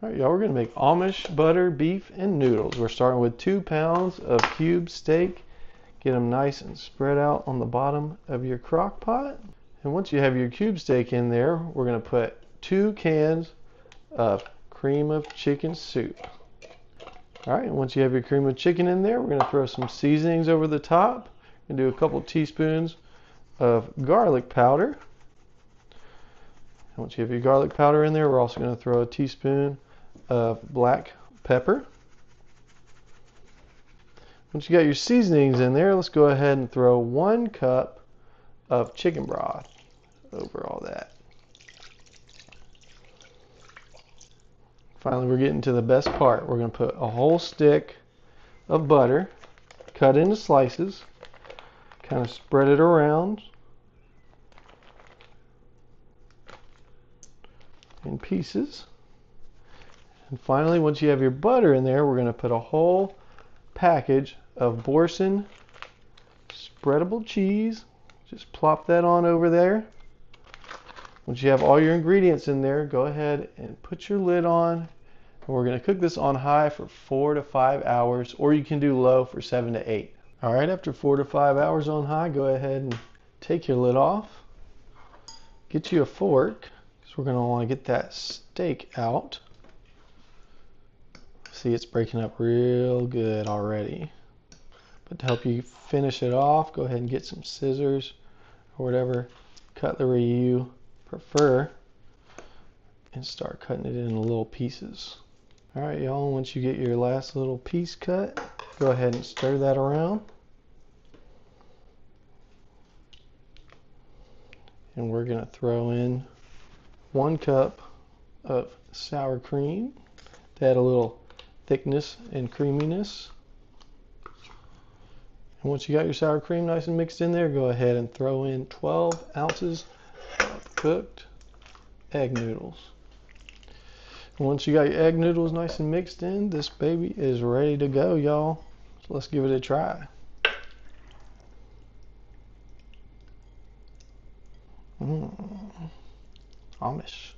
All right, y'all, we're gonna make Amish butter, beef, and noodles. We're starting with 2 pounds of cube steak. Get them nice and spread out on the bottom of your crock pot. And once you have your cube steak in there, we're gonna put 2 cans of cream of chicken soup. All right, and once you have your cream of chicken in there, we're gonna throw some seasonings over the top. We're gonna do a couple teaspoons of garlic powder. And once you have your garlic powder in there, we're also gonna throw a teaspoon of black pepper. Once you got your seasonings in there, let's go ahead and throw 1 cup of chicken broth over all that. Finally, we're getting to the best part. We're going to put a whole stick of butter, cut into slices, kind of spread it around in pieces. And finally, once you have your butter in there, we're going to put a whole package of Boursin spreadable cheese. Just plop that on over there. Once you have all your ingredients in there, go ahead and put your lid on. And we're going to cook this on high for 4 to 5 hours, or you can do low for 7 to 8. All right, after 4 to 5 hours on high, go ahead and take your lid off. Get you a fork, because we're going to want to get that steak out. See, it's breaking up real good already. But to help you finish it off, go ahead and get some scissors or whatever cutlery you prefer and start cutting it in little pieces. All right, y'all, once you get your last little piece cut, go ahead and stir that around. And we're gonna throw in 1 cup of sour cream to add a little thickness and creaminess. And once you got your sour cream nice and mixed in there, go ahead and throw in 12 ounces of cooked egg noodles. And once you got your egg noodles nice and mixed in, this baby is ready to go, y'all. So let's give it a try. Amish.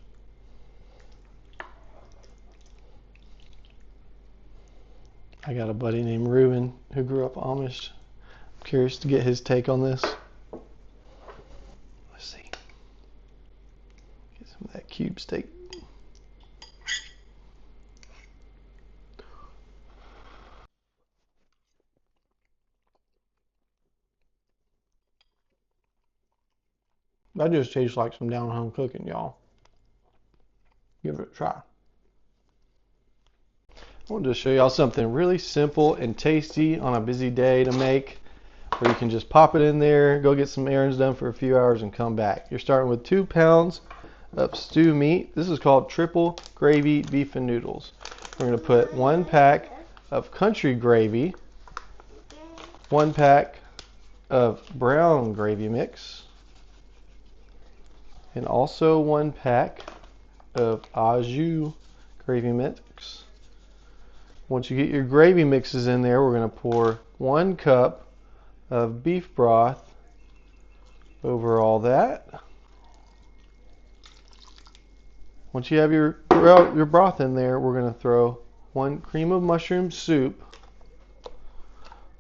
I got a buddy named Ruben who grew up Amish. I'm curious to get his take on this. Let's see. Get some of that cube steak. That just tastes like some down-home cooking, y'all. Give it a try. I wanted to show y'all something really simple and tasty on a busy day to make, where you can just pop it in there, go get some errands done for a few hours and come back. You're starting with 2 pounds of stew meat. This is called triple gravy beef and noodles. We're going to put 1 pack of country gravy, 1 pack of brown gravy mix, and also 1 pack of au jus gravy mix. Once you get your gravy mixes in there, we're going to pour 1 cup of beef broth over all that. Once you have your broth in there, we're going to throw 1 cream of mushroom soup.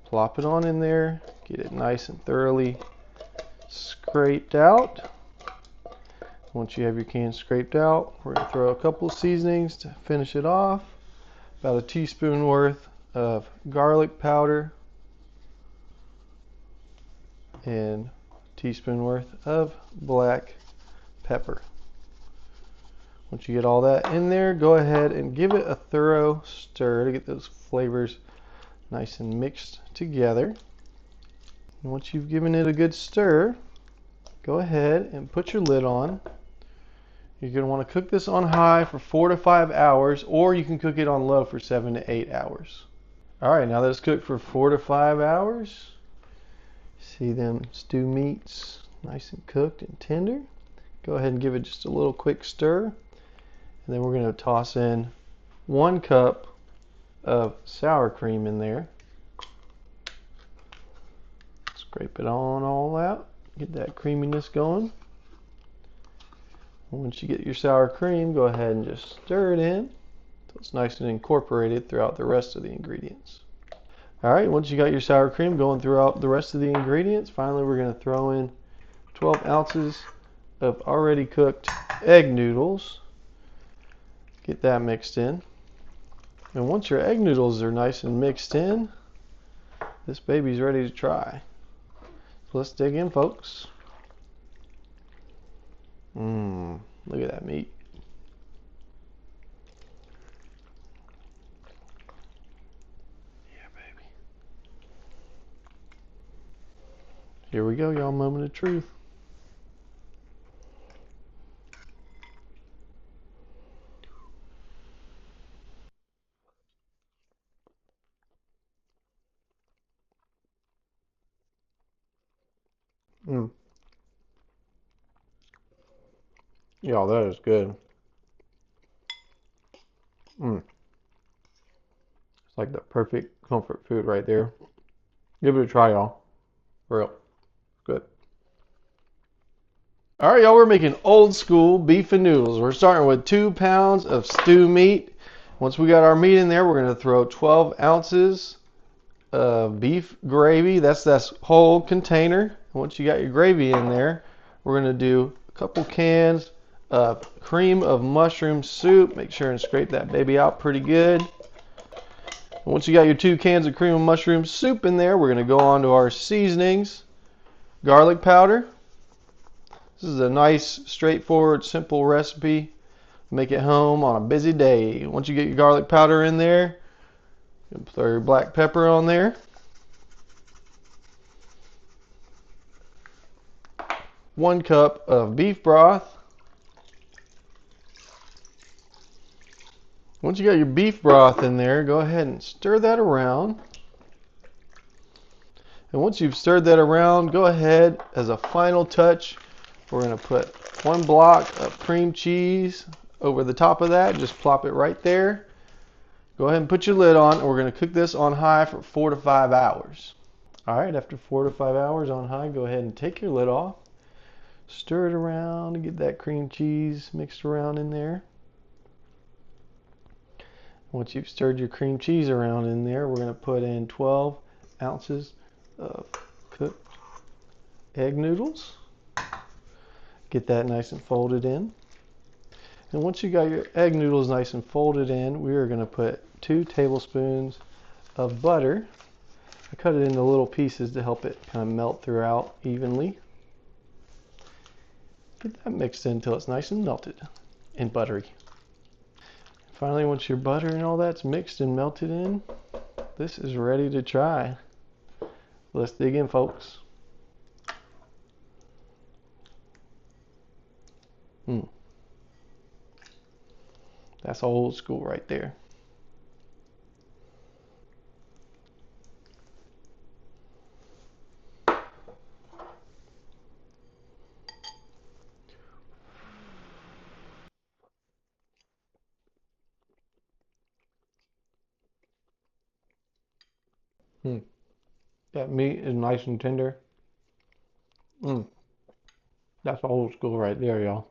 Plop it on in there, get it nice and thoroughly scraped out. Once you have your can scraped out, we're going to throw a couple of seasonings to finish it off. About a teaspoon worth of garlic powder and a teaspoon worth of black pepper. Once you get all that in there, go ahead and give it a thorough stir to get those flavors nice and mixed together. And once you've given it a good stir, go ahead and put your lid on. You're going to want to cook this on high for 4 to 5 hours, or you can cook it on low for 7 to 8 hours. Alright, now that it's cooked for 4 to 5 hours, see them stew meats nice and cooked and tender. Go ahead and give it just a little quick stir. And then we're going to toss in 1 cup of sour cream in there. Scrape it on all out, get that creaminess going. Once you get your sour cream, go ahead and just stir it in. So it's nice and incorporated throughout the rest of the ingredients. Alright, once you got your sour cream going throughout the rest of the ingredients, finally we're going to throw in 12 ounces of already cooked egg noodles. Get that mixed in. And once your egg noodles are nice and mixed in, this baby's ready to try. So let's dig in, folks. Look at that meat. Yeah, baby. Here we go, y'all. Moment of truth. Mm. Y'all, that is good. It's like the perfect comfort food right there. Give it a try, y'all. For real. Good. All right, y'all, we're making old school beef and noodles. We're starting with 2 pounds of stew meat. Once we got our meat in there, we're going to throw 12 ounces of beef gravy. That's that whole container. Once you got your gravy in there, we're going to do a couple cans of cream of mushroom soup. Make sure and scrape that baby out pretty good. Once you got your 2 cans of cream of mushroom soup in there, we're going to go on to our seasonings. Garlic powder. This is a nice, straightforward, simple recipe. Make it home on a busy day. Once you get your garlic powder in there, you can throw your black pepper on there. 1 cup of beef broth. Once you got your beef broth in there, go ahead and stir that around. And once you've stirred that around, go ahead, as a final touch, we're going to put 1 block of cream cheese over the top of that. Just plop it right there. Go ahead and put your lid on, and we're going to cook this on high for 4 to 5 hours. Alright, after 4 to 5 hours on high, go ahead and take your lid off. Stir it around to get that cream cheese mixed around in there. Once you've stirred your cream cheese around in there, we're going to put in 12 ounces of cooked egg noodles. Get that nice and folded in. And once you got your egg noodles nice and folded in, we are going to put 2 tablespoons of butter. I cut it into little pieces to help it kind of melt throughout evenly. Get that mixed in until it's nice and melted and buttery. Finally, once your butter and all that's mixed and melted in, this is ready to try. Let's dig in, folks. That's old school right there. That meat is nice and tender. That's old school right there, y'all.